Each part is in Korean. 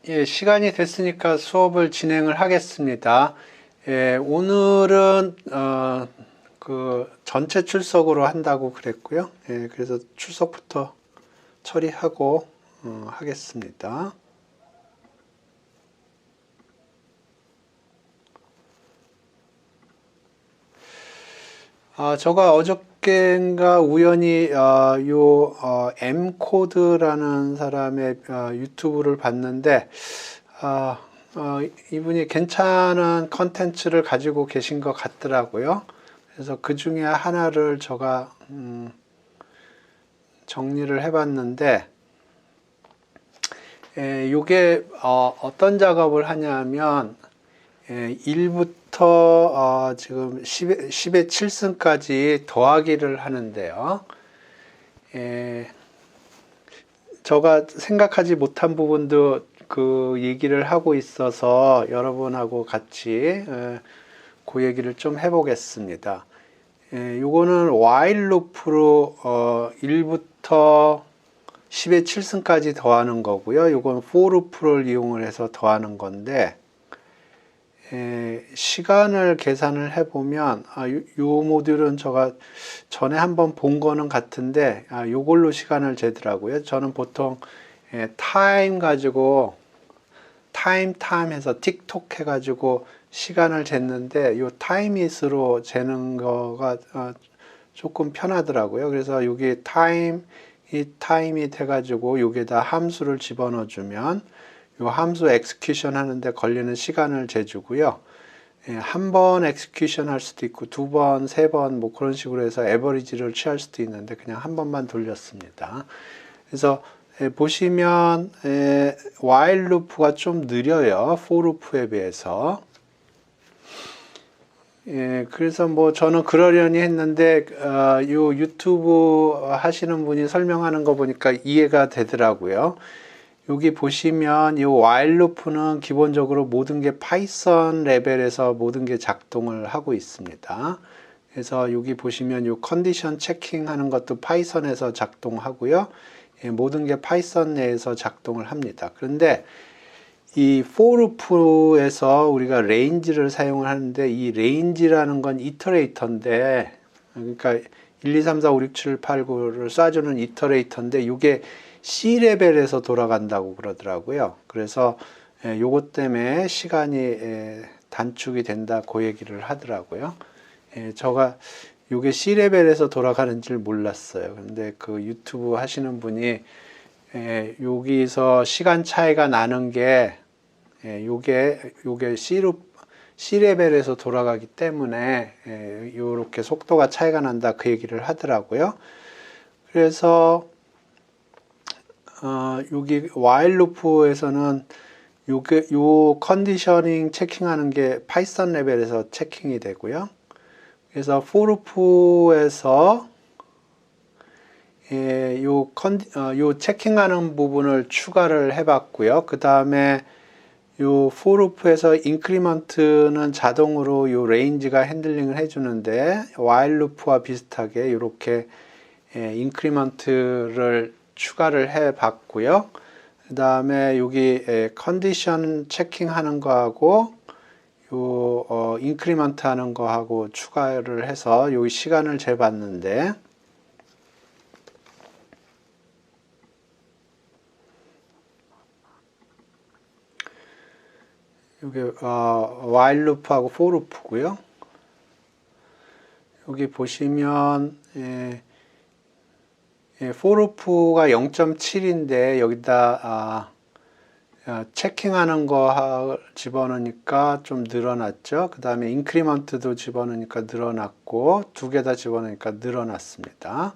예, 시간이 됐으니까 수업을 진행을 하겠습니다. 예, 오늘은 그 전체 출석으로 한다고 그랬고요. 예, 그래서 출석부터 처리하고 하겠습니다. 제가 어저께인가 우연히 M코드라는 사람의 유튜브를 봤는데 이분이 괜찮은 컨텐츠를 가지고 계신 것 같더라고요. 그래서 그 중에 하나를 제가 정리를 해봤는데, 이게 어떤 작업을 하냐면 1부터 지금 10의 7승까지 더하기를 하는데요. 제가 생각하지 못한 부분도 그 얘기를 하고 있어서 여러분하고 같이 그 얘기를 좀 해보겠습니다. 요거는 while loop로 1부터 10의 7승까지 더하는 거고요. 요건 for loop를 이용을 해서 더하는 건데, 시간을 계산을 해보면 요 모듈은 제가 전에 한번 본 거는 같은데 요걸로 시간을 재더라고요. 저는 보통 타임 가지고 타임 해서 틱톡 해가지고 시간을 쟀는데 요 타임잇으로 재는 거가 조금 편하더라고요. 그래서 여기 타임잇 해가지고 여기에다 함수를 집어넣어 주면 요 함수 엑스큐션 하는데 걸리는 시간을 재주고요. 한 번 엑스큐션 할 수도 있고 두 번, 세 번 뭐 그런 식으로 해서 에버리지를 취할 수도 있는데 그냥 한 번만 돌렸습니다. 그래서 보시면 while 루프가 좀 느려요. for 루프에 비해서. 그래서 뭐 저는 그러려니 했는데 요 유튜브 하시는 분이 설명하는 거 보니까 이해가 되더라고요. 여기 보시면 이 while loop는 기본적으로 모든 게 파이썬 레벨에서 모든 게 작동을 하고 있습니다. 그래서 여기 보시면 이 컨디션 체킹하는 것도 파이썬에서 작동하고요. 모든 게 파이썬 내에서 작동을 합니다. 그런데 이 for loop에서 우리가 range를 사용을 하는데 이 range라는 건 이터레이터인데, 그러니까 1, 2, 3, 4, 5, 6, 7, 8, 9를 쏴주는 이터레이터인데 이게 C레벨에서 돌아간다고 그러더라고요. 그래서 요것 때문에 시간이 단축이 된다 그 얘기를 하더라고요. 제가 요게 C레벨에서 돌아가는 줄 몰랐어요. 근데 그 유튜브 하시는 분이 여기서 시간 차이가 나는 게 요게 C레벨에서 돌아가기 때문에 요렇게 속도가 차이가 난다 그 얘기를 하더라고요. 그래서 여기 while loop에서는 요 컨디셔닝 체킹하는 게 파이썬 레벨에서 체킹이 되고요. 그래서 for loop에서 요 체킹하는 부분을 추가를 해봤고요. 그 다음에 요 for loop에서 increment는 자동으로 요 range가 핸들링을 해주는데 while loop와 비슷하게 이렇게 increment를 추가를 해 봤고요. 그 다음에 여기 컨디션 체킹하는 거하고 요 인크리먼트 하는 거하고 추가를 해서 여기 시간을 재봤는데 여기 while loop하고 for loop고요. 여기 보시면 for loop가 0.7인데 여기다 체킹하는 거 집어넣으니까 좀 늘어났죠. 그 다음에 인크리먼트도 집어넣으니까 늘어났고 두 개 다 집어넣으니까 늘어났습니다.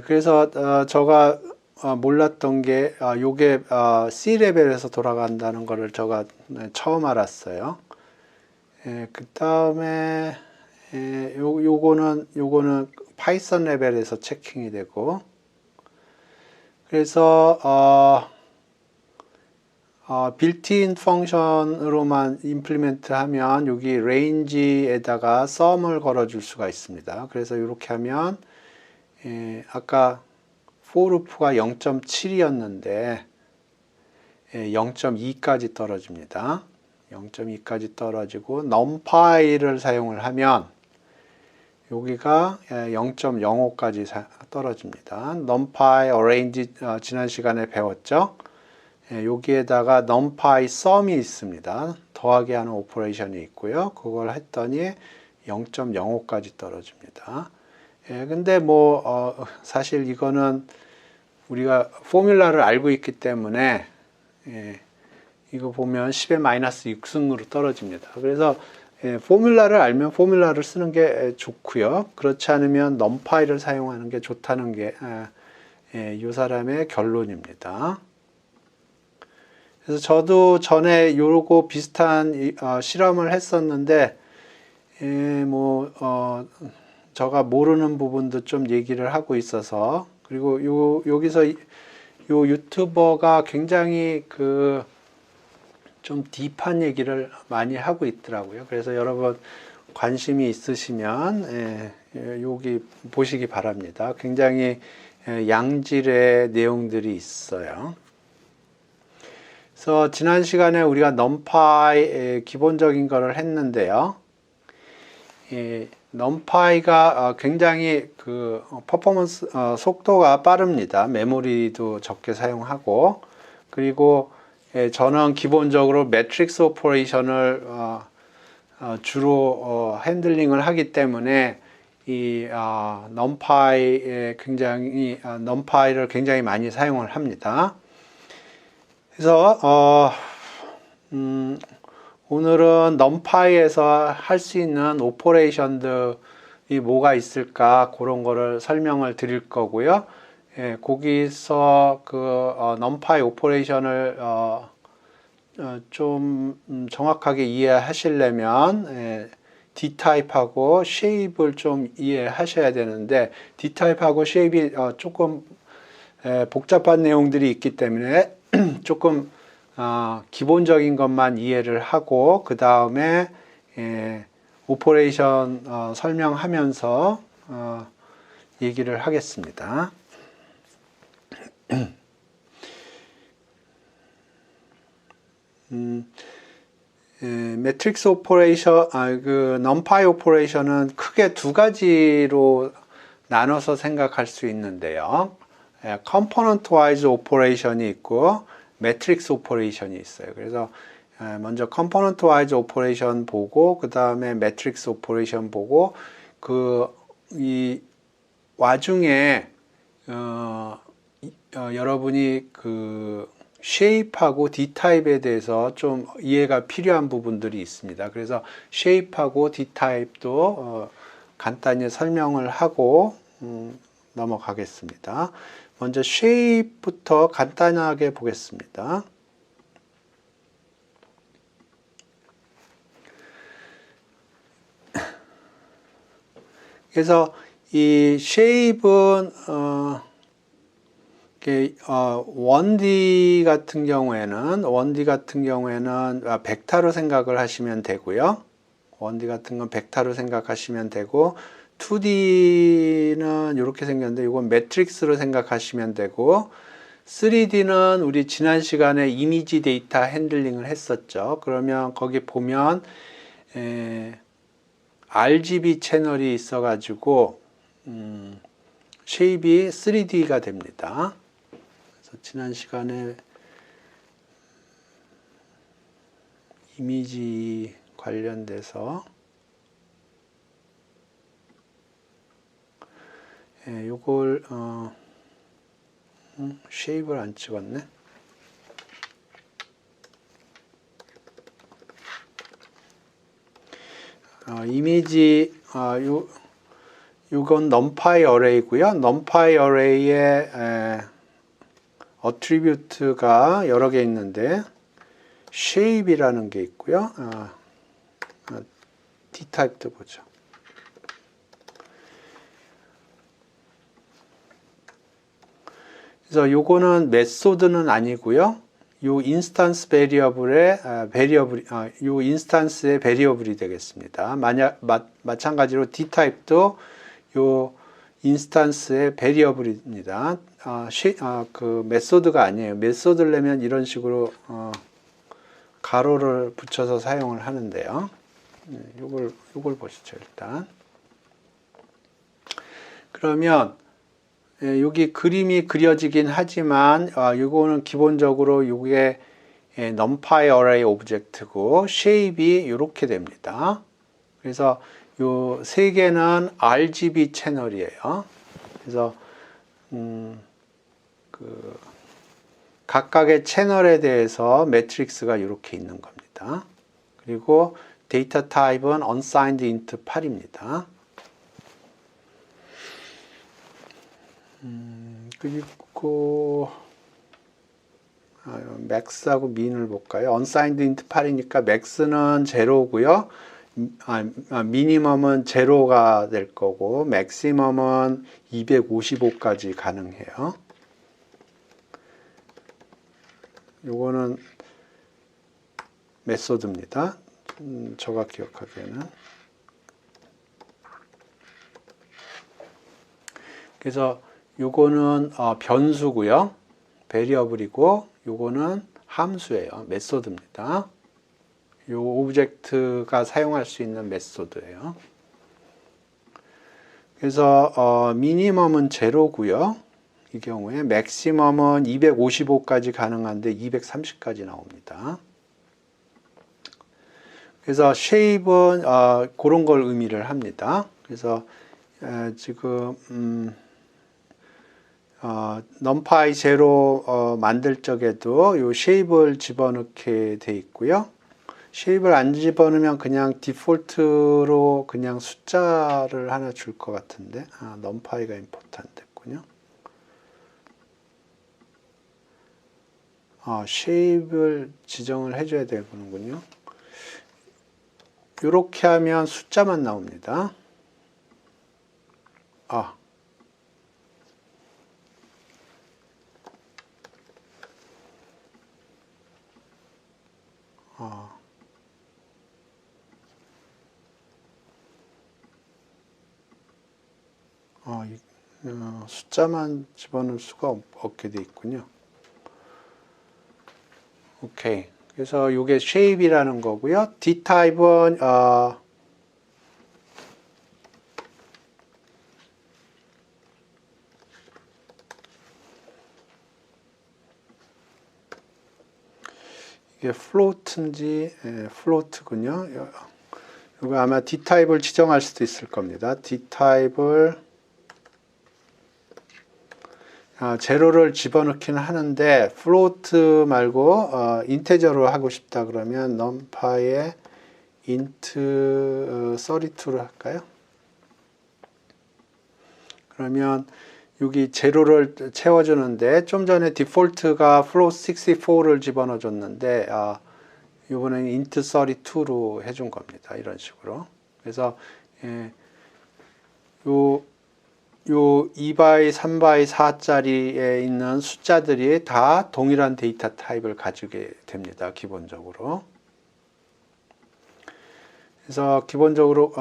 그래서 제가 몰랐던 게 요게 C레벨에서 돌아간다는 거를 제가 처음 알았어요. 그 다음에 요거는 파이썬 레벨에서 체킹이 되고, 그래서 빌트인 펑션으로만 임플리멘트 하면 여기 range에다가 sum을 걸어줄 수가 있습니다. 그래서 이렇게 하면 아까 for loop가 0.7이었는데 0.2까지 떨어집니다. 0.2까지 떨어지고 numpy를 사용을 하면 여기가 0.05까지 떨어집니다. numpy arrange 지난 시간에 배웠죠? 여기에다가 numpy sum이 있습니다. 더하기 하는 오퍼레이션이 있고요. 그걸 했더니 0.05까지 떨어집니다. 근데 사실 이거는 우리가 포뮬라를 알고 있기 때문에 이거 보면 10의 마이너스 6승으로 떨어집니다. 그래서 포뮬라를 알면 포뮬라를 쓰는 게 좋고요. 그렇지 않으면 numpy를 사용하는 게 좋다는 게 이 사람의 결론입니다. 그래서 저도 전에 요거 비슷한 실험을 했었는데 제가 모르는 부분도 좀 얘기를 하고 있어서, 그리고 여기서 요 유튜버가 굉장히 좀 딥한 얘기를 많이 하고 있더라고요. 그래서 여러분 관심이 있으시면 여기 보시기 바랍니다. 굉장히 양질의 내용들이 있어요. 그래서 지난 시간에 우리가 numpy 기본적인 거를 했는데요. numpy가 굉장히 퍼포먼스 속도가 빠릅니다. 메모리도 적게 사용하고, 그리고 저는 기본적으로 매트릭스 오퍼레이션을 주로 핸들링을 하기 때문에 이 numpy를 굉장히 많이 사용을 합니다. 그래서 오늘은 numpy에서 할 수 있는 오퍼레이션들이 뭐가 있을까, 그런 거를 설명을 드릴 거고요. 거기서 numpy 오퍼레이션을 좀 정확하게 이해하시려면 d타입하고 shape을 좀 이해하셔야 되는데, d타입하고 shape이 조금 복잡한 내용들이 있기 때문에 조금 기본적인 것만 이해를 하고 그 다음에 오퍼레이션 설명하면서 얘기를 하겠습니다. 매트릭스 오퍼레이션, numpy 오퍼레이션은 크게 두 가지로 나눠서 생각할 수 있는데요. component wise 오퍼레이션이 있고 매트릭스 오퍼레이션이 있어요. 그래서 먼저 component wise 오퍼레이션 보고 그 다음에 매트릭스 오퍼레이션 보고 이 와중에 여러분이 shape하고 d타입에 대해서 좀 이해가 필요한 부분들이 있습니다. 그래서 shape하고 d타입도 간단히 설명을 하고 넘어가겠습니다. 먼저 shape부터 간단하게 보겠습니다. 그래서 이 shape은 1D 같은 경우에는 벡터로 생각을 하시면 되고요. 1D 같은 건 벡터로 생각하시면 되고, 2D는 이렇게 생겼는데 이건 매트릭스로 생각하시면 되고, 3D는 우리 지난 시간에 이미지 데이터 핸들링을 했었죠. 그러면 거기 보면 RGB 채널이 있어 가지고 쉐입이 3D가 됩니다. 그래서 지난 시간에 이미지 관련돼서 요걸 쉐입을 안 찍었네. 이미지 요건 numpy array고요. numpy array의 attribute가 여러 개 있는데 shape이라는 게 있고요. d타입도 보죠. 그래서 요거는 메소드는 아니고요. 요 인스턴스 베리어블의 요 인스턴스의 베리어블이 되겠습니다. 마찬가지로 d타입도 요 인스턴스의 베리어블입니다. 그 메소드가 아니에요. 메소드를 내면 이런 식으로 가로를 붙여서 사용을 하는데요. 요걸 보시죠, 일단. 그러면 여기 그림이 그려지긴 하지만 요거는 기본적으로 요게 numpy array 오브젝트고 shape이 이렇게 됩니다. 그래서 요 세 개는 RGB 채널이에요. 그래서 그 각각의 채널에 대해서 매트릭스가 이렇게 있는 겁니다. 그리고 데이터 타입은 unsigned int 8입니다. 그리고 max하고 min을 볼까요? unsigned int 8이니까 max는 제로고요. 미니멈은 제로가 될 거고 맥시멈은 255까지 가능해요. 요거는 메소드입니다. 제가 기억하기에는. 그래서 요거는 변수고요. 베리어블이고 요거는 함수예요. 메소드입니다. 요 오브젝트가 사용할 수 있는 메소드예요. 그래서 미니멈은 제로고요. 이 경우에 맥시멈은 255까지 가능한데 230까지 나옵니다. 그래서 shape은 그런 걸 의미를 합니다. 그래서 지금 numpy 제로 만들 적에도 요 shape를 집어넣게 돼 있고요. shape를 안 집어넣으면 그냥 디폴트로 그냥 숫자를 하나 줄 것 같은데 numpy가 임포트 안 됐군요. shape를 지정을 해줘야 되는군요. 이렇게 하면 숫자만 나옵니다. 숫자만 집어넣을 수가 없게 돼 있군요. 오케이. 그래서 이게 shape이라는 거고요. d타입은 이게 float인지 float군요. 이거 아마 d타입을 지정할 수도 있을 겁니다. d타입을 제로를 집어넣기는 하는데 float 말고 인테저로 하고 싶다 그러면 numpy에 int 32로 할까요? 그러면 여기 제로를 채워주는데 좀 전에 디폴트가 float 64를 집어넣어 줬는데 이번에는 int 32로 해준 겁니다. 이런 식으로. 그래서 요 2바이, 3바이, 4짜리에 있는 숫자들이 다 동일한 데이터 타입을 가지게 됩니다. 기본적으로. 그래서 기본적으로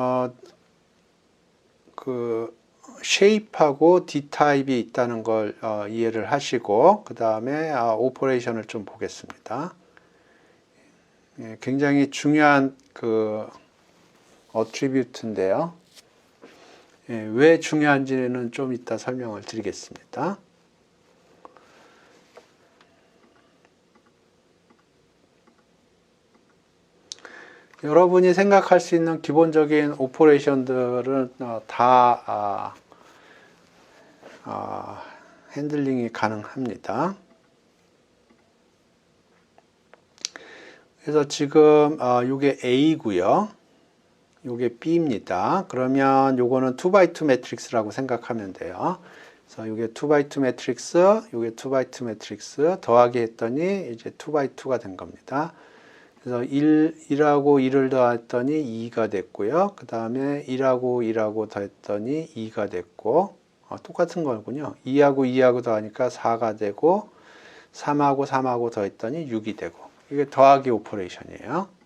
그 shape하고 d타입이 있다는 걸 이해를 하시고 그 다음에 오퍼레이션을 좀 보겠습니다. 굉장히 중요한 그 어트리뷰트인데요. 왜 중요한지는 좀 이따 설명을 드리겠습니다. 여러분이 생각할 수 있는 기본적인 오퍼레이션들은 다 핸들링이 가능합니다. 그래서 지금 이게 A고요. 이게 B입니다. 그러면 요거는 2x2 매트릭스라고 생각하면 돼요. 그래서 이게 2x2 매트릭스, 이게 2x2 매트릭스 더하기 했더니 이제 2x2가 된 겁니다. 그래서 1하고 1을 더했더니 2가 됐고요. 그 다음에 1하고 1하고 더했더니 2가 됐고 똑같은 거군요. 2하고 2하고 더하니까 4가 되고 3하고 3하고 더했더니 6이 되고 이게 더하기 오퍼레이션이에요.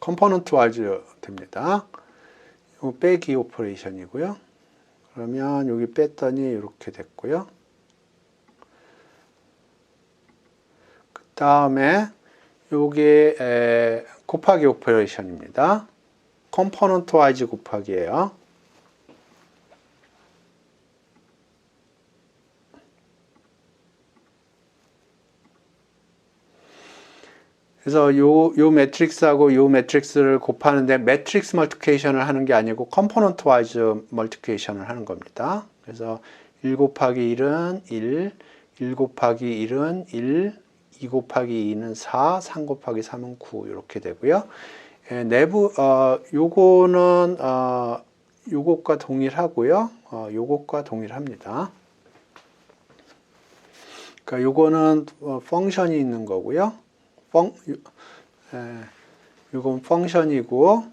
컴포넌트 와이즈 됩니다. 이 빼기 오퍼레이션이고요. 그러면 여기 뺐더니 이렇게 됐고요. 그 다음에 요게 곱하기 오퍼레이션입니다. 컴포넌트 와이즈 곱하기예요. 그래서 요 매트릭스하고 요 매트릭스를 곱하는데 매트릭스 멀티플리케이션을 하는 게 아니고 컴포넌트 와이즈 멀티플리케이션을 하는 겁니다. 그래서 1 곱하기 1은 1, 1 곱하기 1은 1, 2 곱하기 2는 4, 3 곱하기 3은 9 이렇게 되고요. 내부 요거는 요것과 동일하고요. 요것과 동일합니다. 그러니까 요거는 펑션이 있는 거고요. 요건 펑션이고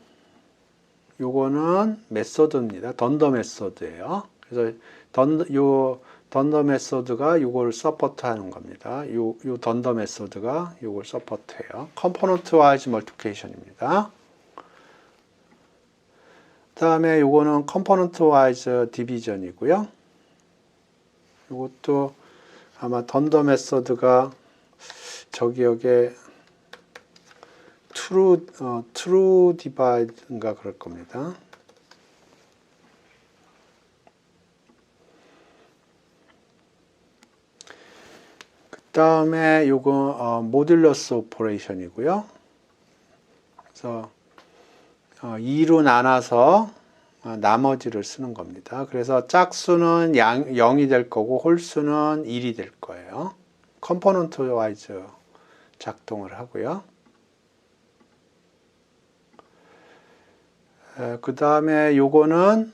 요거는 메소드입니다. 던더 메소드예요. 그래서 던더 메소드가 요걸 서포트 하는 겁니다. 요 던더 메소드가 요걸 서포트해요. 컴포넌트 와이즈 멀티플리케이션입니다. 다음에 요거는 컴포넌트 와이즈 디비전이고요. 요것도 아마 던더 메소드가 저기역에 true divide인가 그럴 겁니다. 그 다음에 요거 모듈러스 오퍼레이션이고요. 그래서 2로 나눠서 나머지를 쓰는 겁니다. 그래서 짝수는 0이 될 거고 홀수는 1이 될 거예요. 컴포넌트 와이즈 작동을 하고요. 그 다음에 요거는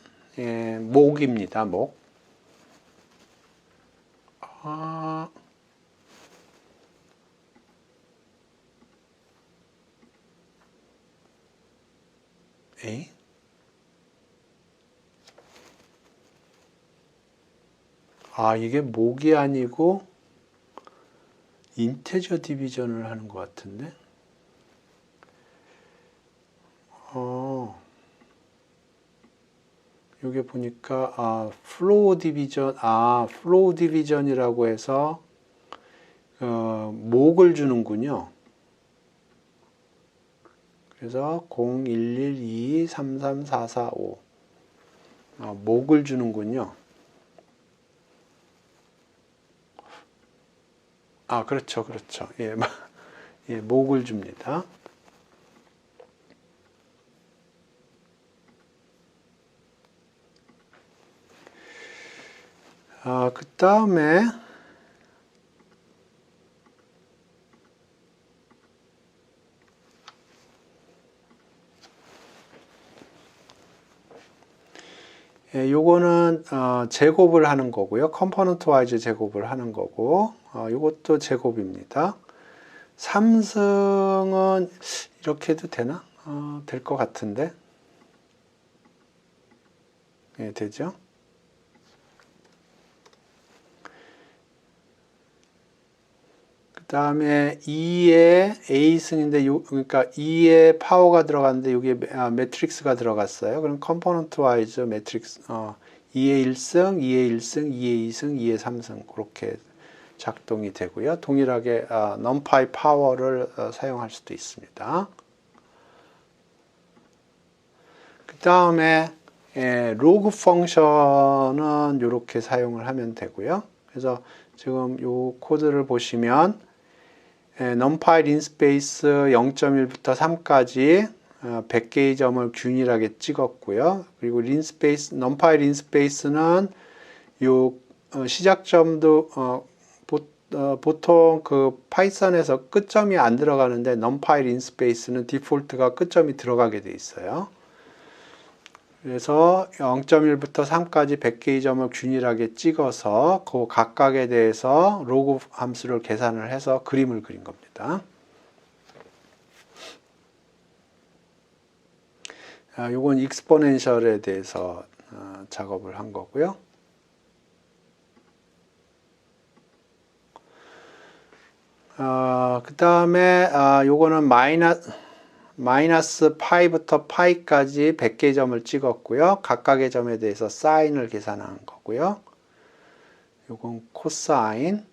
목입니다. 목. 이게 목이 아니고 인테저 디비전을 하는 것 같은데. 여기 보니까 플로우 디비전이라고 해서 목을 주는군요. 그래서 0, 1, 1, 2, 3, 3, 4, 4, 5 목을 주는군요. 그렇죠. 예, 목을 줍니다. 그 다음에 요거는 제곱을 하는 거고요. 컴포넌트 와이즈 제곱을 하는 거고 요것도 제곱입니다. 3승은 이렇게 해도 되나? 될 것 같은데. 예, 되죠? 그 다음에 2에 A승인데, 그러니까 2에 파워가 들어갔는데, 여기에 매트릭스가 들어갔어요. 그럼 컴포넌트 와이즈 매트릭스, 2에 1승, 2에 1승, 2에 2승, 2에 3승. 그렇게 작동이 되고요. 동일하게 numpy 파워를 사용할 수도 있습니다. 그 다음에 로그 펑션은 이렇게 사용을 하면 되고요. 그래서 지금 이 코드를 보시면 numpy linspace 0.1부터 3까지 100개의 점을 균일하게 찍었고요. 그리고 numpy linspace는 요 시작점도 보통 그 파이썬에서 끝점이 안 들어가는데 numpy linspace는 디폴트가 끝점이 들어가게 돼 있어요. 그래서 0.1부터 3까지 100개의 점을 균일하게 찍어서 그 각각에 대해서 로그 함수를 계산을 해서 그림을 그린 겁니다. 요건 익스포넨셜에 대해서 작업을 한 거고요. 그 다음에 요거는 마이너스 파이부터 파이까지 100개의 점을 찍었고요. 각각의 점에 대해서 사인을 계산한 거고요. 요건 코사인,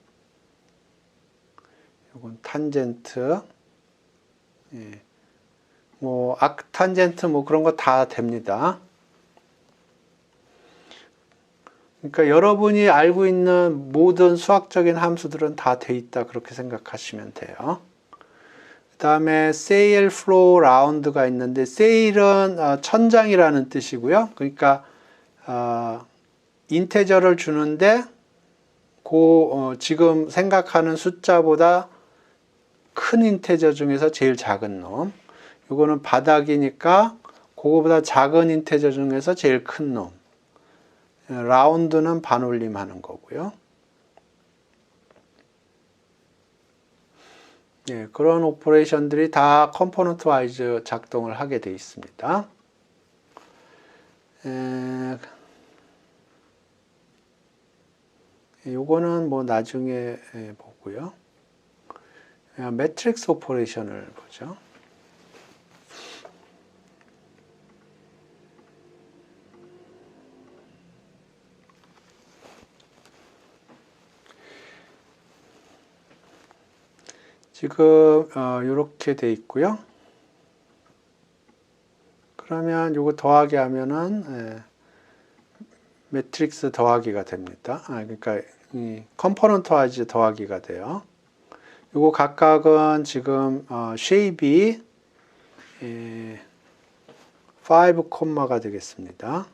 요건 탄젠트, 예. 뭐 아크탄젠트 뭐 그런 거 다 됩니다. 그러니까 여러분이 알고 있는 모든 수학적인 함수들은 다 돼 있다 그렇게 생각하시면 돼요. 그 다음에 sail, flow, round가 있는데 sail은 천장이라는 뜻이고요. 그러니까 인테저를 주는데 지금 생각하는 숫자보다 큰 인테저 중에서 제일 작은 놈. 이거는 바닥이니까 그거보다 작은 인테저 중에서 제일 큰 놈. 라운드는 반올림 하는 거고요. 예, 그런 오퍼레이션들이 다 컴포넌트 와이즈 작동을 하게 되어 있습니다. 요거는 뭐 나중에 보고요. 매트릭스 오퍼레이션을 보죠. 지금 이렇게 돼 있고요. 그러면 요거 더하기 하면은 매트릭스 더하기가 됩니다. 그러니까 이 컴포넌트 와이즈 더하기가 돼요. 요거 각각은 지금 쉐입이 5 콤마가 되겠습니다.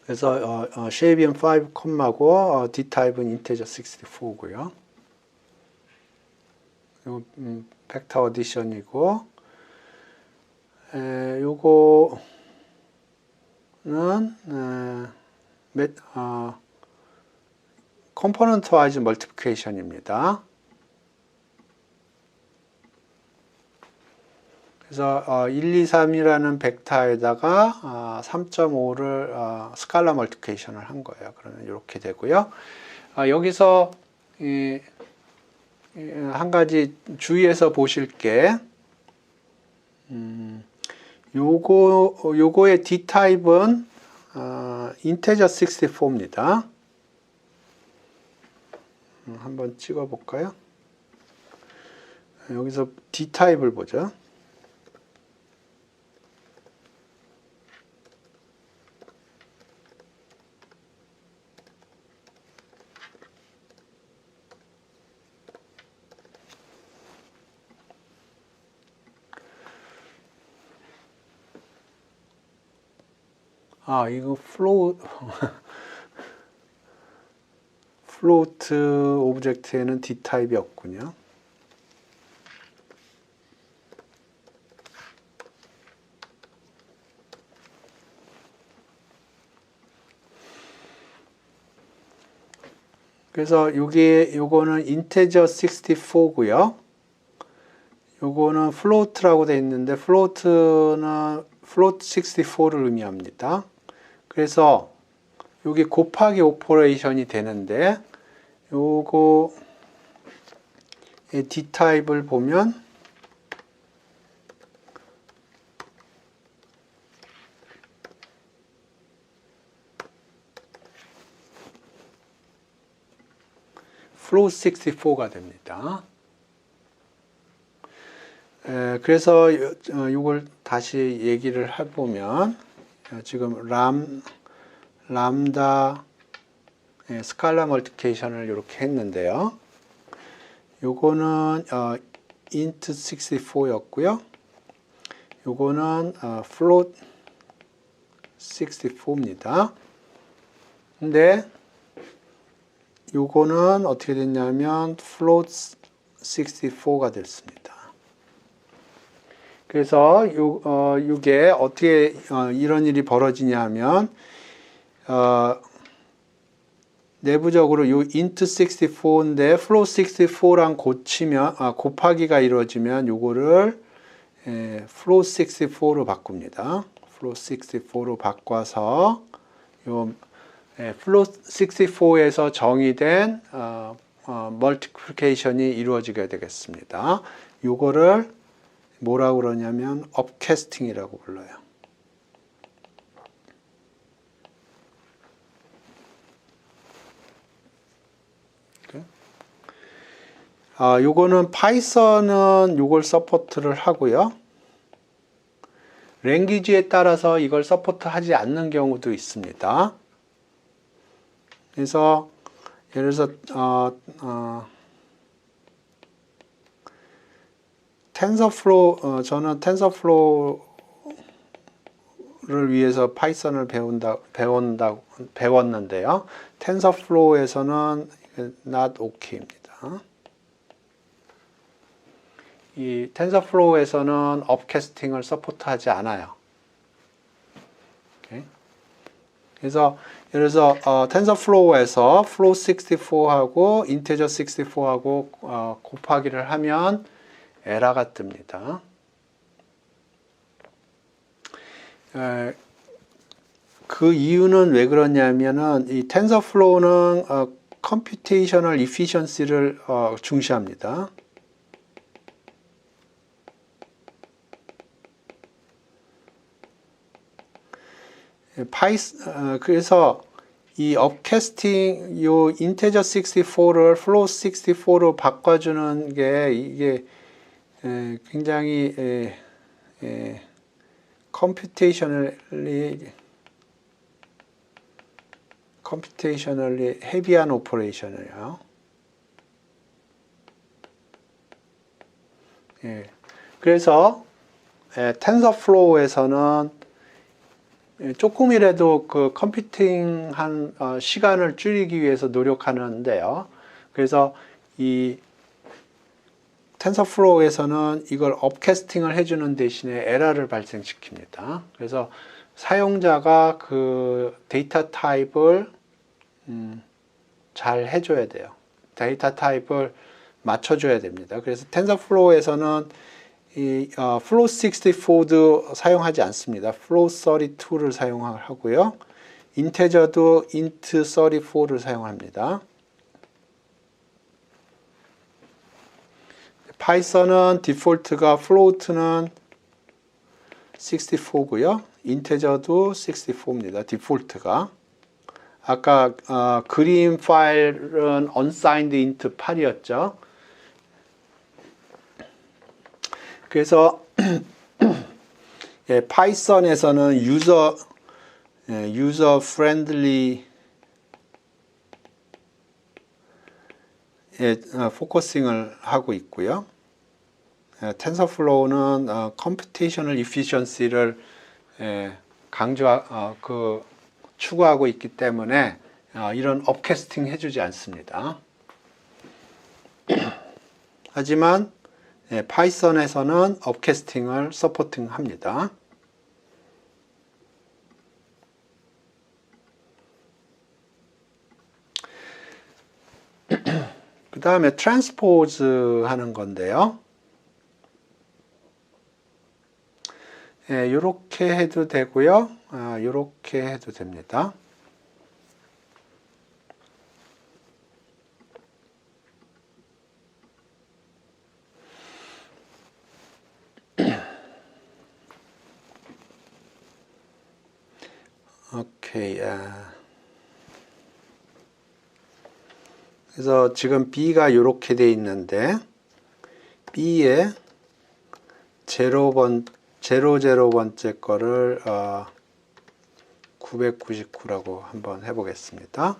그래서 쉐입은 5 콤마고 D타입은 인테저 64고요. 벡터 어디션이고 요거는 컴포넌트 와이즈 멀티플리케이션입니다. 그래서 1, 2, 3이라는 벡터에다가 3.5를 스칼라 멀티플리케이션을 한 거예요. 그러면 이렇게 되고요. 여기서 한 가지 주의해서 보실 게 요거의 D타입은 인테저 64입니다. 한번 찍어 볼까요? 여기서 D타입을 보죠. 이거 플로트 오브젝트에는 D타입이 없군요. 그래서 요거는 인테저 64고요. 요거는 플로트라고 되어 있는데 플로트는 플로트 64를 의미합니다. 그래서 여기 곱하기 오퍼레이션이 되는데 요거 D타입을 보면 플로트 64가 됩니다. 그래서 이걸 다시 얘기를 해보면 지금 람다 스칼라 멀티플리케이션을 이렇게 했는데요. 요거는 int 64였고요. 요거는 float 64입니다. 근데 요거는 어떻게 됐냐면 float 64가 됐습니다. 그래서 이게 어떻게 이런 일이 벌어지냐 하면 내부적으로 요 int 64인데 float 64랑 곱하기가 이루어지면 요거를 float 64로 바꿉니다. float 64로 바꿔서 요 float 64에서 정의된 multiplication이 이루어지게 되겠습니다. 요거를 뭐라고 그러냐면 upcasting이라고 불러요. 요거는 파이썬은 요걸 서포트를 하고요. 랭귀지에 따라서 이걸 서포트하지 않는 경우도 있습니다. 그래서 예를 들어서 텐서플로우 저는 텐서플로우를 위해서 파이썬을 배웠는데요. 텐서플로우에서는 not okay입니다. 이 텐서플로우에서는 업캐스팅을 서포트하지 않아요. 오케이. 그래서 예를 들어서 텐서플로우에서 float 64하고 integer 64하고 곱하기를 하면 에러가 뜹니다. 그 이유는 왜 그러냐면은 이 텐서플로우는 computational efficiency를 중시합니다. 그래서 이 업캐스팅 요 integer 64를 float 64로 바꿔주는 게 이게 굉장히 computationally 헤비한 오퍼레이션이에요. 그래서 텐서플로우에서는 조금이라도 그 컴퓨팅한 시간을 줄이기 위해서 노력하는데요. 그래서 이 텐서플로우에서는 이걸 업캐스팅을 해주는 대신에 에러를 발생시킵니다. 그래서 사용자가 그 데이터 타입을 잘 해줘야 돼요. 데이터 타입을 맞춰줘야 됩니다. 그래서 텐서플로우에서는 이 float 64도 사용하지 않습니다. float 32를 사용하고요. 인테저도 int 34를 사용합니다. 파이썬은 디폴트가 float는 64고요. 인테저도 64입니다. 디폴트가. 아까 그림 파일은 unsigned int 8이었죠. 그래서 파이썬에서는 유저 프렌들리 포커싱을 하고 있고요. 텐서플로우는 컴퓨테이셔널 이피션시를 추구하고 있기 때문에 이런 업캐스팅 해주지 않습니다. 하지만 파이썬에서는 업캐스팅을 서포팅합니다. 그 다음에 트랜스포즈 하는 건데요. 이렇게 해도 되고요. 이렇게 해도 됩니다. 오케이. 그래서 지금 B가 이렇게 돼 있는데 B에 00번째 거를 999라고 한번 해보겠습니다.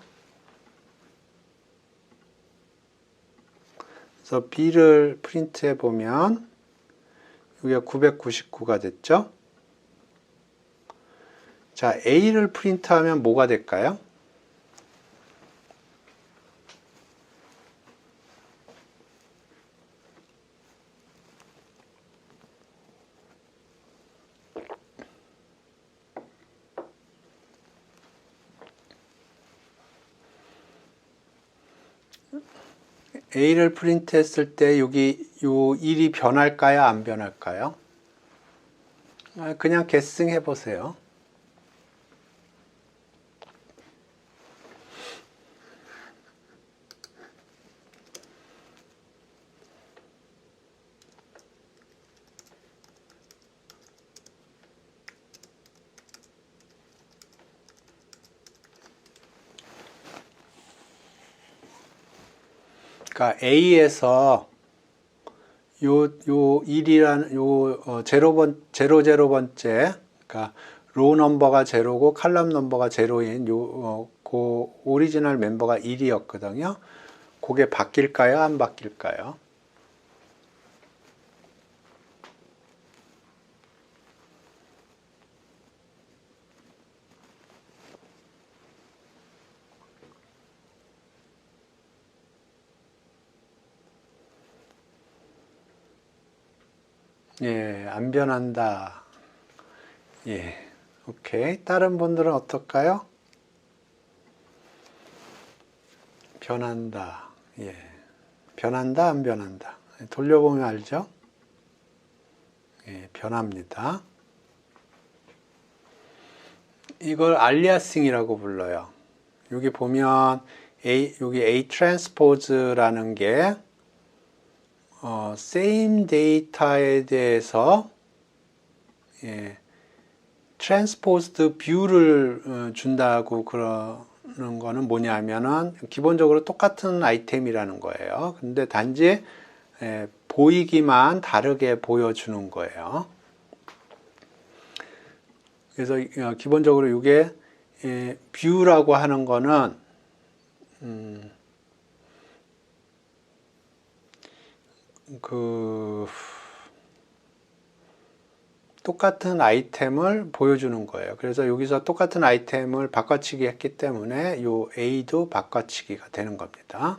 그래서 B를 프린트해 보면 여기가 999가 됐죠. 자, A를 프린트하면 뭐가 될까요? A를 프린트했을 때 여기 요 1이 변할까요? 안 변할까요? 그냥 guessing 해보세요. 그러니까 A에서 요 1이라는 요 00번째, 그러니까 로우 넘버가 제로고 칼럼 넘버가 제로인 그 오리지널 멤버가 1이었거든요. 그게 바뀔까요? 안 바뀔까요? 예, 안 변한다. 예, 오케이. 다른 분들은 어떨까요? 변한다. 예, 변한다, 안 변한다. 돌려보면 알죠? 예, 변합니다. 이걸 알리아싱이라고 불러요. 여기 보면 여기 A 트랜스포즈라는 게 same 데이터에 대해서 transposed view를 준다고 그러는 거는 뭐냐면은 기본적으로 똑같은 아이템이라는 거예요. 근데 단지 보이기만 다르게 보여주는 거예요. 그래서 기본적으로 이게 view라고 하는 거는 똑같은 아이템을 보여주는 거예요. 그래서 여기서 똑같은 아이템을 바꿔치기 했기 때문에 요 A도 바꿔치기가 되는 겁니다.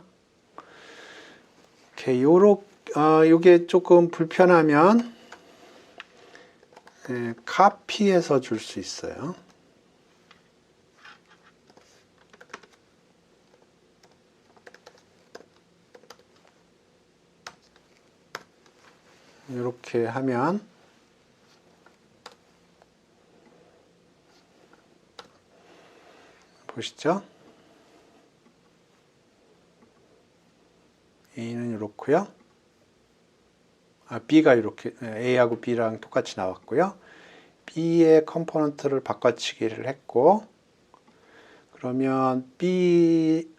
오케이, 요게 조금 불편하면 카피해서 줄 수 있어요. 이렇게 하면 보시죠. A는 이렇고요. B가 이렇게 A하고 B랑 똑같이 나왔고요. B의 컴포넌트를 바꿔치기를 했고, 그러면 B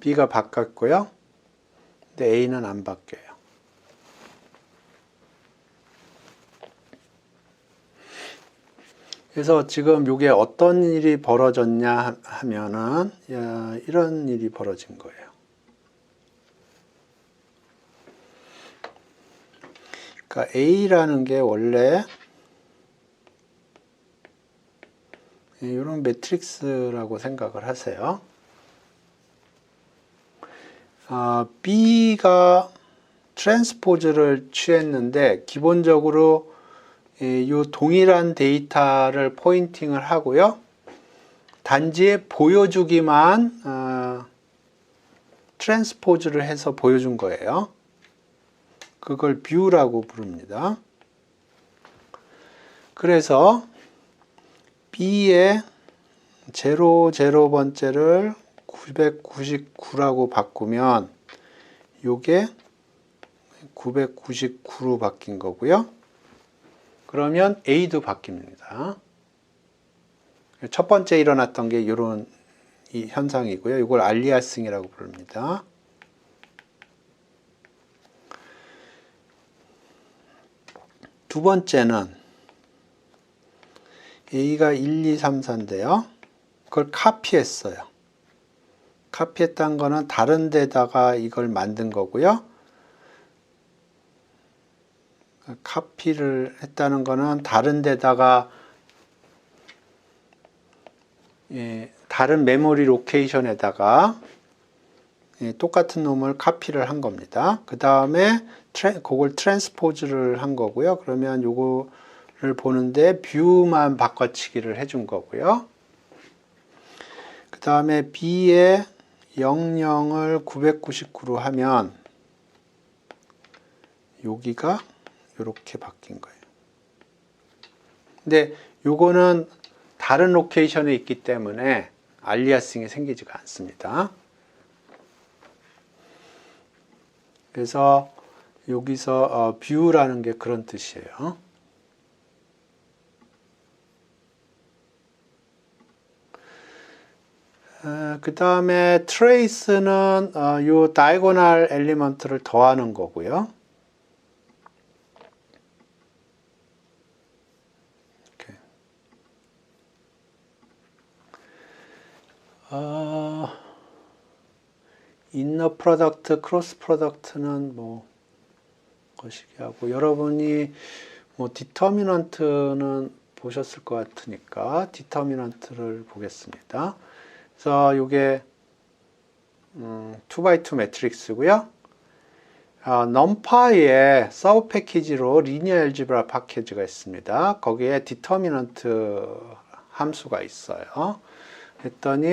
B가 바꿨고요. 근데 A는 안 바뀌어요. 그래서 지금 이게 어떤 일이 벌어졌냐 하면은 이런 일이 벌어진 거예요. 그러니까 A라는 게 원래 이런 매트릭스라고 생각을 하세요. B가 트랜스포즈를 취했는데 기본적으로 이 동일한 데이터를 포인팅을 하고요. 단지 보여주기만 트랜스포즈를 해서 보여준 거예요. 그걸 뷰라고 부릅니다. 그래서 B의 00번째를 999라고 바꾸면 요게 999로 바뀐 거고요. 그러면 A도 바뀝니다. 첫 번째 일어났던 게 이런 이 현상이고요. 이걸 알리아싱이라고 부릅니다. 두 번째는 A가 1, 2, 3, 4인데요. 그걸 카피했어요. 카피했다는 거는 다른 데다가 이걸 만든 거고요. 카피를 했다는 거는 다른 데다가 다른 메모리 로케이션에다가 똑같은 놈을 카피를 한 겁니다. 그 다음에 그걸 트랜스포즈를 한 거고요. 그러면 요거를 보는데 뷰만 바꿔치기를 해준 거고요. 그 다음에 B에 00을 999로 하면 여기가 이렇게 바뀐 거예요. 근데 요거는 다른 로케이션에 있기 때문에 알리아싱이 생기지가 않습니다. 그래서 여기서 뷰라는 게 그런 뜻이에요. 그 다음에 트레이스는 요 다이고널 엘리먼트를 더하는 거고요. 인너 프로덕트, 크로스 프로덕트는 뭐 거시기 하고, 여러분이 뭐 디터미넌트는 보셨을 것 같으니까 디터미넌트를 보겠습니다. 그래서 이게 2x2 매트릭스고요. numpy에 서브 패키지로 리니어 엘지브라 패키지가 있습니다. 거기에 디터미넌트 함수가 있어요. 했더니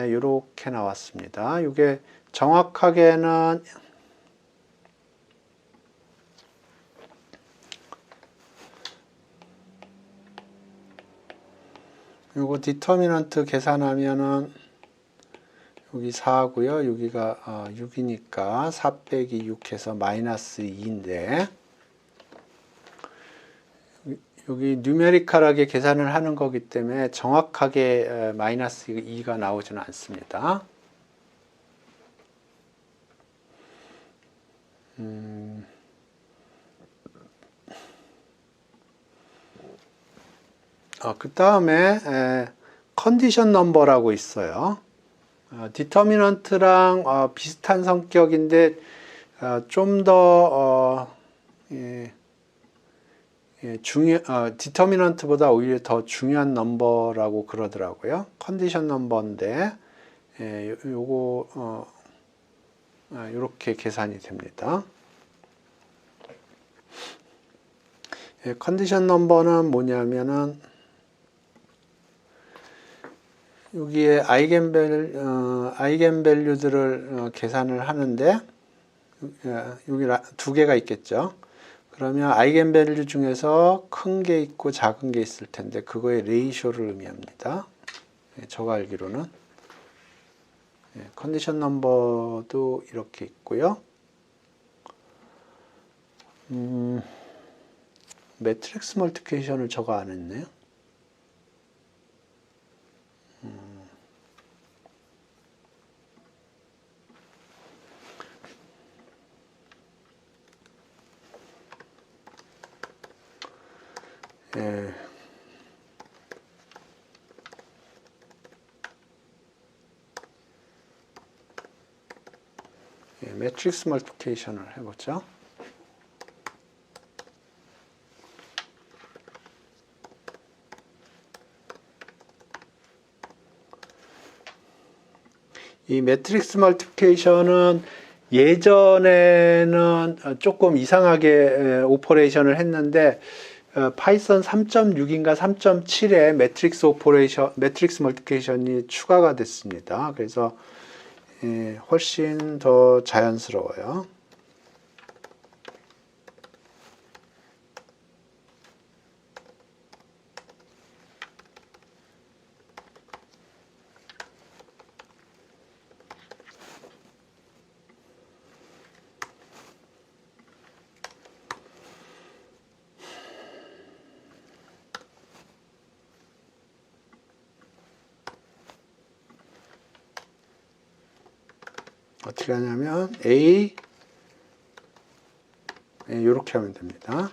이렇게 나왔습니다. 이게 정확하게는 요거 디터미넌트 계산하면은 여기 4고요. 여기가 6이니까 4 빼기 6 해서 마이너스 2인데 여기 뉴메리컬하게 계산을 하는 거기 때문에 정확하게 마이너스 2가 나오지는 않습니다. 그 다음에 컨디션 넘버라고 있어요. 디터미넌트랑 비슷한 성격인데 좀 더 디터미넌트보다 오히려 더 중요한 넘버라고 그러더라고요. 컨디션 넘버인데 요거 이렇게 계산이 됩니다. 컨디션 넘버는 뭐냐면은 여기에 아이겐밸류들을 계산을 하는데 여기 두 개가 있겠죠. 그러면 아이겐밸류 중에서 큰 게 있고 작은 게 있을 텐데 그거의 레이쇼를 의미합니다. 저가 알기로는 컨디션 넘버도 이렇게 있고요. 매트릭스 멀티플리케이션을 저거 안 했네요. 매트릭스 멀티플리케이션을 해보죠. 이 매트릭스 멀티플리케이션은 예전에는 조금 이상하게 오퍼레이션을 했는데 파이썬 3.6인가 3.7에 매트릭스 멀티플리케이션이 추가가 됐습니다. 그래서 훨씬 더 자연스러워요. 어떻게 하냐면 A 이렇게 하면 됩니다.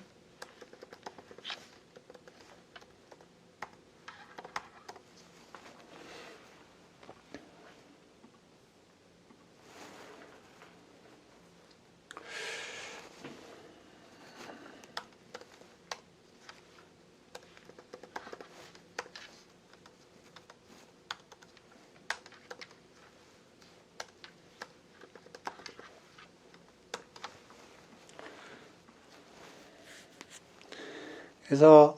그래서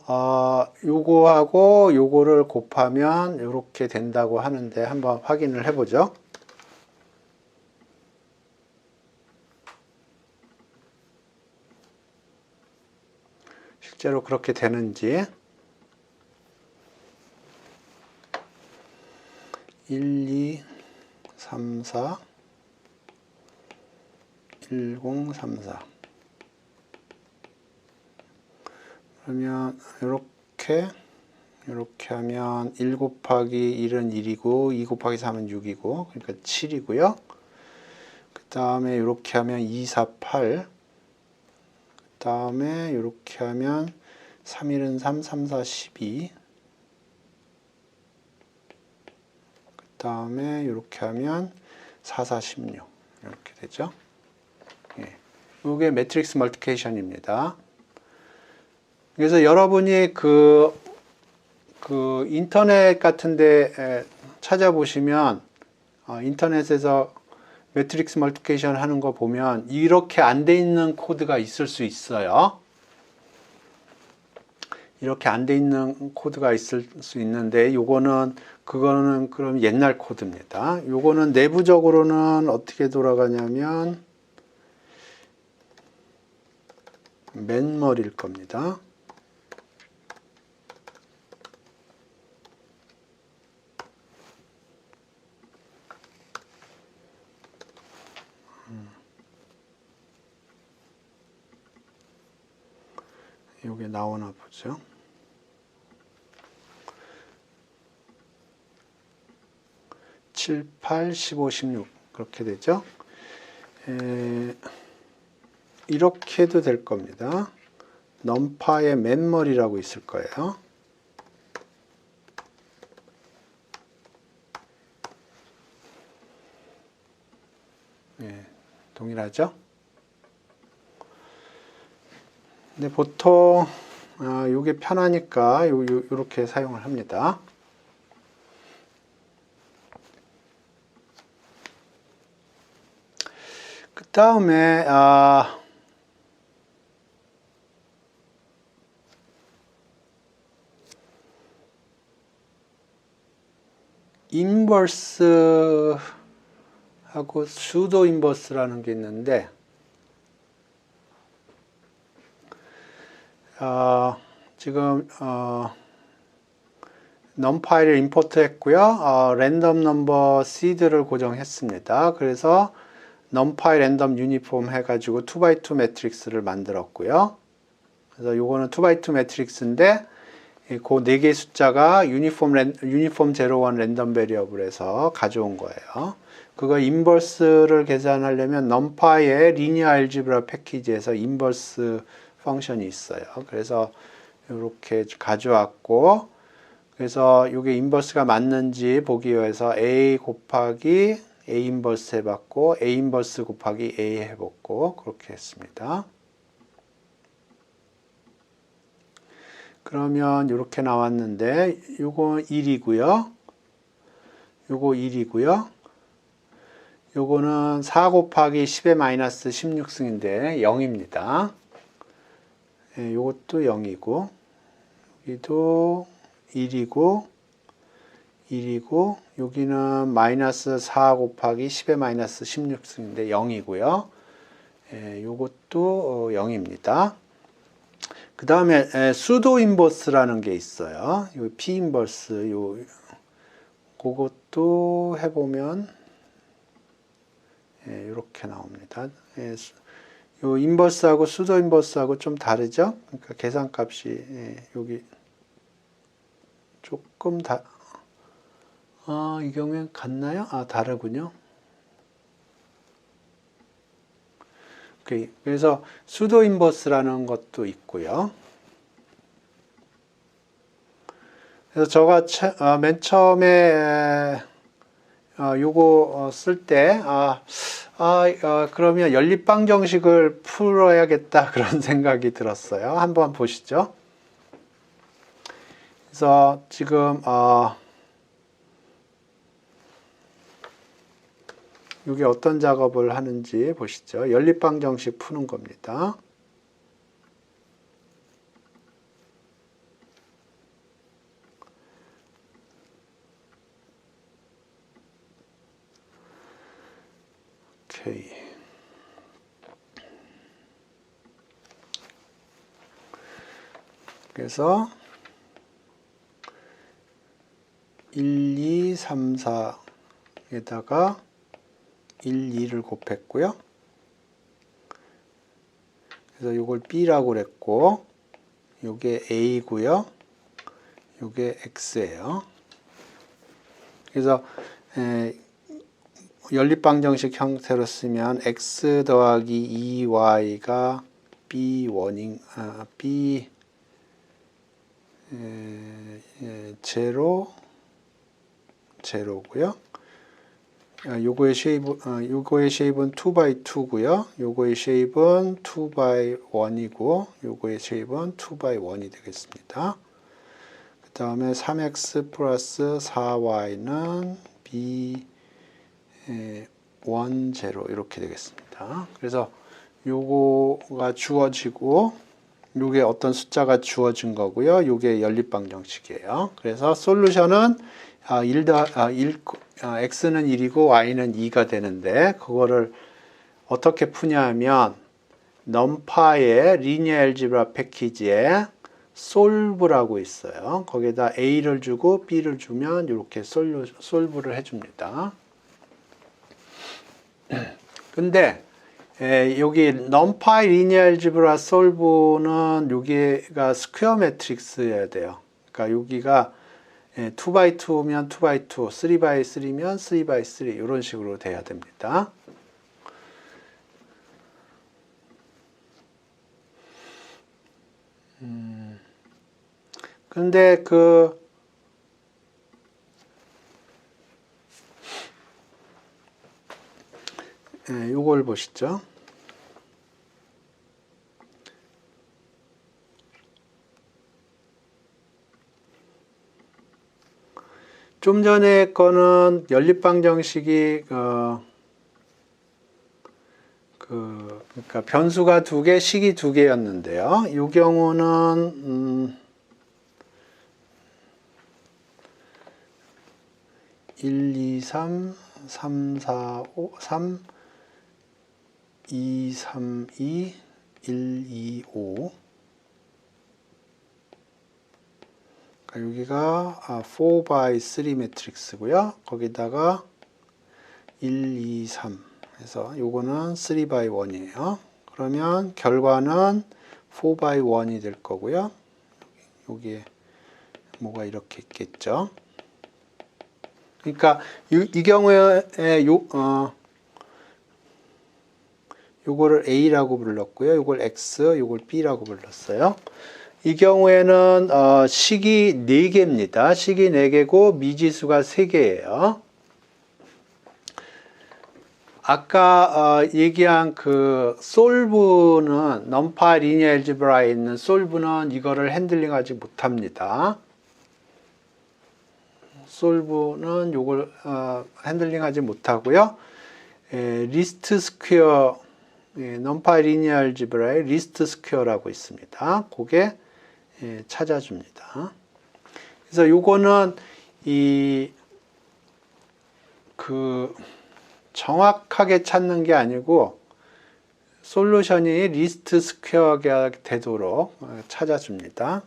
요거하고 요거를 곱하면 이렇게 된다고 하는데 한번 확인을 해보죠. 실제로 그렇게 되는지. 1, 2, 3, 4, 1, 0, 3, 4. 그러면 이렇게 하면 1 곱하기 1은 1이고 2 곱하기 3은 6이고 그러니까 7이고요. 그 다음에 이렇게 하면 2, 4, 8. 그 다음에 이렇게 하면 3, 1은 3, 3, 4, 12. 그 다음에 이렇게 하면 4, 4, 16. 이렇게 되죠. 예. 이게 매트릭스 멀티플리케이션입니다. 그래서 여러분이 그 인터넷 같은데 찾아보시면 인터넷에서 매트릭스 멀티플리케이션 하는 거 보면 이렇게 안 돼 있는 코드가 있을 수 있어요. 이렇게 안 돼 있는 코드가 있을 수 있는데 그거는 그럼 옛날 코드입니다. 요거는 내부적으로는 어떻게 돌아가냐면 맨머리일 겁니다. 요게 나오나 보죠. (7, 8, 15, 16) 그렇게 되죠. 이렇게도 될 겁니다. 넘파의 맨머리라고 있을 거예요. 예, 동일하죠? 근데 보통 이게 편하니까 이렇게 사용을 합니다. 그 다음에 인버스하고 수도 인버스라는 게 있는데 지금 넘파이를 임포트 했고요. 랜덤 넘버 시드를 고정했습니다. 그래서 넘파이 랜덤 유니폼 해가지고 2x2 매트릭스를 만들었고요. 그래서 요거는 2x2 매트릭스인데 그 4개의 숫자가 유니폼 01 랜덤 베리어블에서 가져온 거예요. 그거 인버스를 계산하려면 넘파이의 리니어 알지브라 패키지에서 인버스 펑션이 있어요. 그래서 이렇게 가져왔고, 그래서 이게 인버스가 맞는지 보기 위해서 A 곱하기 A 인버스 해봤고, A 인버스 곱하기 A 해봤고, 그렇게 했습니다. 그러면 이렇게 나왔는데, 요거 1이고요. 요거 1이고요. 요거는 4 곱하기 10의 마이너스 16승인데 0입니다. 예, 요것도 0이고, 여기도 1이고, 1이고, 여기는 마이너스 4 곱하기 10의 마이너스 16승인데 0이고요. 예, 요것도 0입니다. 그 다음에 수도 인버스라는 게 있어요. 요 P 인버스, 그것도 해보면 이렇게 나옵니다. 요 인버스하고 수도 인버스하고 좀 다르죠? 그러니까 계산값이 여기 조금 이 경우엔 같나요? 다르군요. 오케이. 그래서 수도 인버스라는 것도 있고요. 그래서 제가 맨 처음에 요거 쓸 때 그러면 연립방 정식을 풀어야겠다 그런 생각이 들었어요. 한번 보시죠. 그래서 지금 이게 어떤 작업을 하는지 보시죠. 연립방 정식 푸는 겁니다. 페이. 그래서 1, 2, 3, 4에다가 1, 2를 곱했고요. 그래서 이걸 B라고 그랬고, 요게 A고요. 요게 X예요. 그래서 연립방정식 형태로 쓰면 X 더하기 2Y가 B1인, B 제로고요. 요거의 쉐입은 2x2고요. 요거의 쉐입은 2x1이고 요거의 쉐입은 2x1이 되겠습니다. 그 다음에 3x 플러스 4y는 B1 제로 이렇게 되겠습니다. 그래서 요거가 주어지고 요게 어떤 숫자가 주어진 거고요. 요게 연립방정식이에요. 그래서 솔루션은 x는 1이고 y는 2가 되는데 그거를 어떻게 푸냐 하면 numPy의 리니어 알제브라 패키지에 solve라고 있어요. 거기에다 a를 주고 b를 주면 이렇게 solve를 해줍니다. 근데 여기 numPy 리니어 알제브라 solve는 여기가 스퀘어 매트릭스여야 돼요. 그러니까 여기가 2x2면 2x2, 3x3면 3x3 이런 식으로 돼야 됩니다. 근데 요걸 보시죠. 좀 전에 거는 연립방정식이 그러니까 변수가 2개, 식이 2개였는데요. 이 경우는 1, 2, 3, 3, 4, 5, 3, 2, 3, 2, 1, 2, 5. 여기가 4x3 매트릭스고요. 거기다가 1, 2, 3 해서 요거는 3x1이에요. 그러면 결과는 4x1이 될 거고요. 여기에 뭐가 이렇게 있겠죠. 그러니까 이 경우에 요거를 A라고 불렀고요. 요걸 X, 요걸 B라고 불렀어요. 이 경우에는 식이 4개입니다. 식이 4개고 미지수가 3개예요. 아까 얘기한 그 솔브는 numPy 리니어 알제브라에 있는 솔브는 이거를 핸들링하지 못합니다. 솔브는 요걸 핸들링하지 못하고요. 리스트 스퀘어, numPy 리니어 알제브라의 리스트 스퀘어라고 있습니다. 그게 찾아줍니다. 그래서 요거는 정확하게 찾는 게 아니고 솔루션이 리스트 스퀘어가 되도록 찾아줍니다.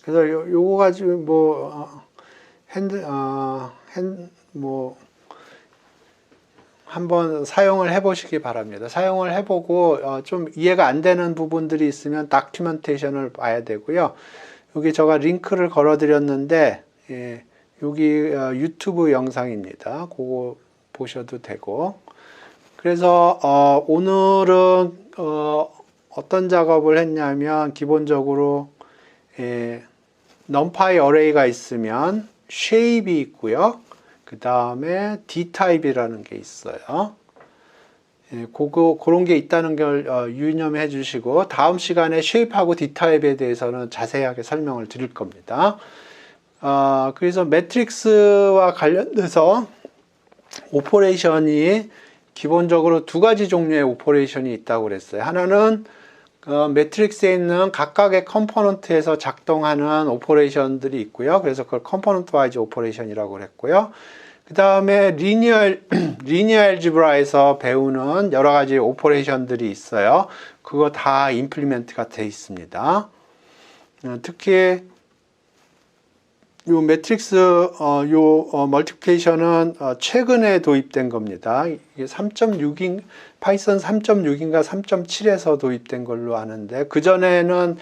그래서 요거 가지고 한번 사용을 해보시기 바랍니다. 사용을 해보고 좀 이해가 안 되는 부분들이 있으면 다큐멘테이션을 봐야 되고요. 여기 제가 링크를 걸어드렸는데 여기 유튜브 영상입니다. 그거 보셔도 되고. 그래서 오늘은 어떤 작업을 했냐면 기본적으로 numPy 어레이가 있으면 shape이 있고요. 그 다음에 d타입이라는 게 있어요. 그런 게 있다는 걸 유념해 주시고 다음 시간에 shape하고 d타입에 대해서는 자세하게 설명을 드릴 겁니다. 그래서 매트릭스와 관련돼서 오퍼레이션이 기본적으로 2가지 종류의 오퍼레이션이 있다고 그랬어요. 하나는 매트릭스에 있는 각각의 컴포넌트에서 작동하는 오퍼레이션들이 있고요. 그래서 그걸 컴포넌트 와이즈 오퍼레이션이라고 했고요. 그 다음에 리니어 알지브라에서 배우는 여러 가지 오퍼레이션들이 있어요. 그거 다 임플리멘트가 돼 있습니다. 특히 요 매트릭스 멀티플리케이션은 최근에 도입된 겁니다. 이게 3.6인 파이썬 3.6인가 3.7에서 도입된 걸로 아는데 그 전에는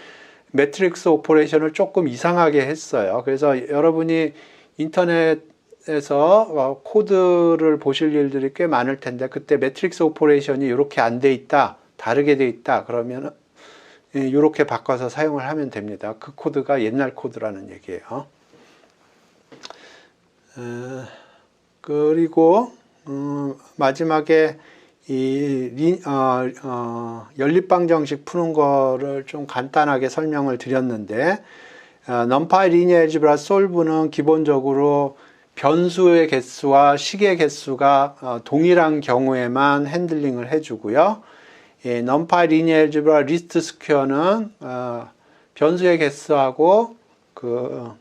매트릭스 오퍼레이션을 조금 이상하게 했어요. 그래서 여러분이 인터넷에서 코드를 보실 일들이 꽤 많을 텐데 그때 매트릭스 오퍼레이션이 이렇게 안 돼 있다, 다르게 돼 있다 그러면 이렇게 바꿔서 사용을 하면 됩니다. 그 코드가 옛날 코드라는 얘기예요. 그리고 마지막에 이 연립방 정식 푸는 거를 좀 간단하게 설명을 드렸는데 numpy linear algebra solve는 기본적으로 변수의 개수와 식의 개수가 동일한 경우에만 핸들링을 해주고요. numpy linear algebra least square는 변수의 개수하고 그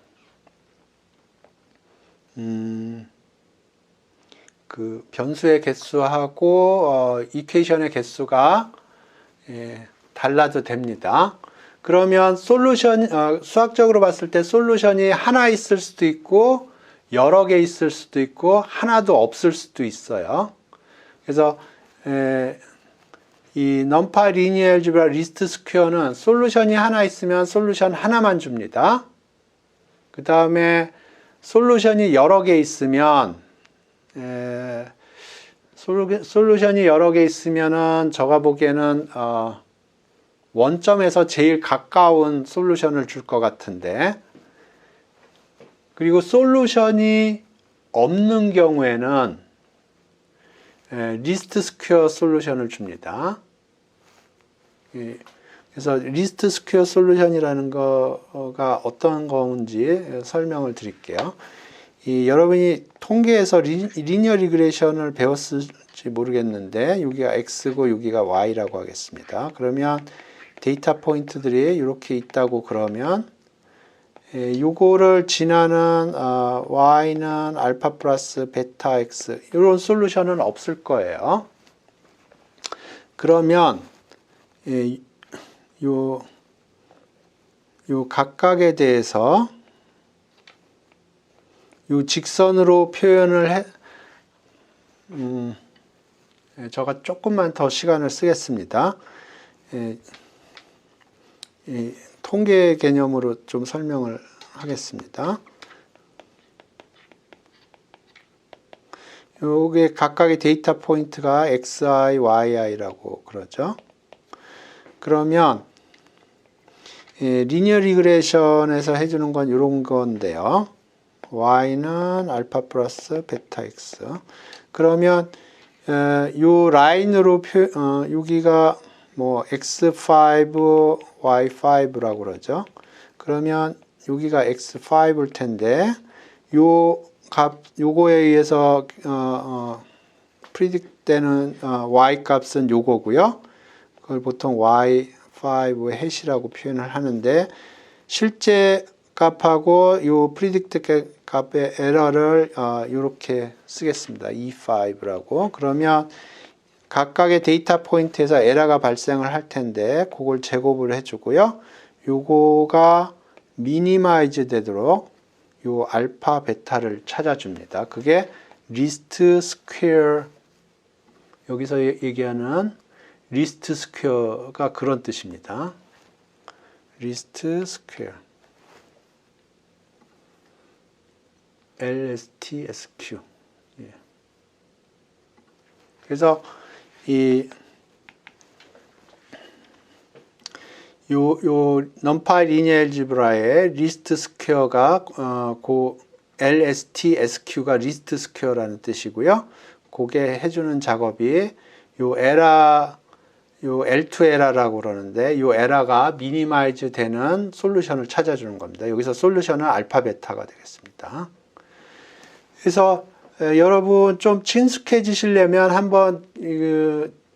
변수의 개수하고 이퀘이션의 개수가 달라도 됩니다. 그러면 솔루션 수학적으로 봤을 때 솔루션이 하나 있을 수도 있고 여러 개 있을 수도 있고 하나도 없을 수도 있어요. 그래서 이 numpy linear algebra least square는 솔루션이 하나 있으면 솔루션 하나만 줍니다. 그 다음에 솔루션이 여러 개 있으면 솔루션이 여러 개 있으면은 제가 보기에는 원점에서 제일 가까운 솔루션을 줄 것 같은데 그리고 솔루션이 없는 경우에는 리스트 스퀘어 솔루션을 줍니다. 그래서 리스트 스퀘어 솔루션이라는 거가 어떤 건지 설명을 드릴게요. 여러분이 통계에서 리니어 리그레이션을 배웠을지 모르겠는데 여기가 x고 여기가 y라고 하겠습니다. 그러면 데이터 포인트들이 이렇게 있다고 그러면 요거를 지나는 y는 알파 플러스 베타 x 이런 솔루션은 없을 거예요. 그러면 요 각각에 대해서 요 직선으로 표현을 제가 조금만 더 시간을 쓰겠습니다. 통계 개념으로 좀 설명을 하겠습니다. 요게 각각의 데이터 포인트가 xi, yi라고 그러죠. 그러면 리니어 리그레이션에서 해주는 건 이런 건데요. y는 알파 플러스 베타 x. 그러면 요 라인으로 여기가 뭐 x5, y5라고 그러죠. 그러면 여기가 x5일 텐데 요거에 의해서 프리딕트 되는 y 값은 요거고요. 그걸 보통 y5 해시라고 표현을 하는데 실제 값하고 요 프리딕트 값의 에러를 이렇게 쓰겠습니다. E5라고. 그러면 각각의 데이터 포인트에서 에러가 발생을 할 텐데 그걸 제곱을 해주고요. 요거가 미니마이즈 되도록 요 알파 베타를 찾아줍니다. 그게 리스트 스퀘어, 여기서 얘기하는 리스트 스퀘어가 그런 뜻입니다. 리스트 스퀘어. LSTSQ. 예. 그래서 요 numpy linear algebra의 리스트 스퀘어가 LSTSQ가 리스트 스퀘어라는 뜻이고요. 그게 해주는 작업이 요 L2 에러라고 그러는데 요 에러가 미니마이즈 되는 솔루션을 찾아주는 겁니다. 여기서 솔루션은 알파 베타가 되겠습니다. 그래서 여러분 좀 친숙해지시려면 한번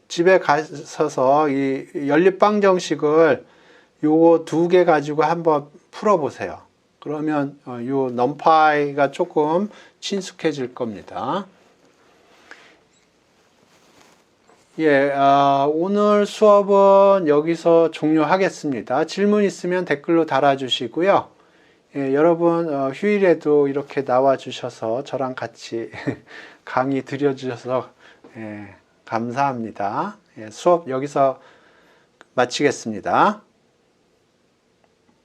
집에 가셔서 이 연립방 정식을 요거 2개 가지고 한번 풀어보세요. 그러면 요 넘파이가 조금 친숙해질 겁니다. 예, 오늘 수업은 여기서 종료하겠습니다. 질문 있으면 댓글로 달아주시고요. 예, 여러분 휴일에도 이렇게 나와주셔서 저랑 같이 강의 드려주셔서 감사합니다. 예, 수업 여기서 마치겠습니다.